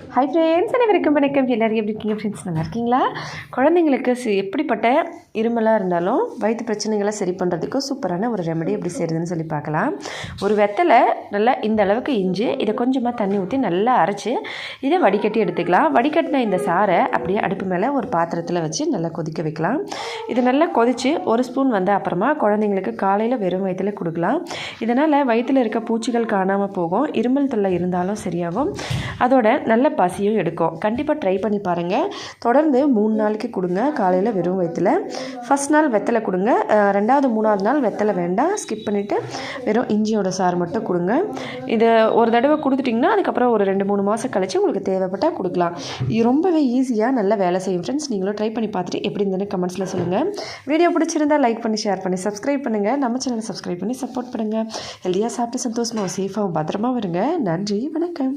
Hi friends, அனைவருக்கும் வணக்கம். எல்லோரும் எப்படி இருக்கீங்க ஃப்ரெண்ட்ஸ்? நல்லா இருக்கீங்களா? குழந்தைங்களுக்கு எப்படிப்பட்ட இருமலாக இருந்தாலும் வயிற்று பிரச்சனைகளை சரி பண்ணுறதுக்கு சூப்பரான ஒரு ரெமெடி எப்படி செய்கிறதுன்னு சொல்லி பார்க்கலாம். ஒரு வெத்தலை நல்லா இந்த அளவுக்கு இஞ்சி, இதை கொஞ்சமாக தண்ணி ஊற்றி நல்லா அரைச்சி இதை வடிகட்டி எடுத்துக்கலாம். வடிகட்டின இந்த சாறை அப்படியே அடுப்பு மேலே ஒரு பாத்திரத்தில் வச்சு நல்லா கொதிக்க வைக்கலாம். இது நல்லா கொதித்து ஒரு ஸ்பூன் வந்த அப்புறமா குழந்தைங்களுக்கு காலையில் வெறும் வயிற்றில் கொடுக்கலாம். இதனால் வயிற்றில் இருக்க பூச்சிகள் காணாமல் போகும், இருமல் தொல்லை இருந்தாலும் சரியாகும், அதோட நல்ல பசியும் எடுக்கும். கண்டிப்பாக ட்ரை பண்ணி பாருங்கள். தொடர்ந்து 3 நாளைக்கு கொடுங்க. காலையில் வெறும் வயிற்றில் ஃபஸ்ட் நாள் வெத்தலை கொடுங்க, 2வது 3வது நாள் வெத்தலை வேண்டாம், ஸ்கிப் பண்ணிவிட்டு வெறும் இஞ்சியோட சாறு மட்டும் கொடுங்க. இதை ஒரு தடவை கொடுத்துட்டிங்கன்னா அதுக்கப்புறம் ஒரு 2-3 மாதம் கழிச்சு உங்களுக்கு தேவைப்பட்டால் கொடுக்கலாம். இது ரொம்பவே ஈஸியாக நல்லா வேலை செய்யும் ஃப்ரெண்ட்ஸ். நீங்களும் ட்ரை பண்ணி பார்த்துட்டு எப்படி இருந்ததுன்னு கமெண்ட்ஸில் சொல்லுங்கள். வீடியோ பிடிச்சிருந்தால் லைக் பண்ணி ஷேர் பண்ணி சப்ஸ்கிரைப் பண்ணுங்கள். நம்ம சேனலை சப்ஸ்கிரைப் பண்ணி சப்போர்ட் பண்ணுங்கள். ஹெல்தியாக சாப்பிட்டு சந்தோஷமாக சேஃபாகவும் பத்திரமா வருங்க. நன்றி, வணக்கம்.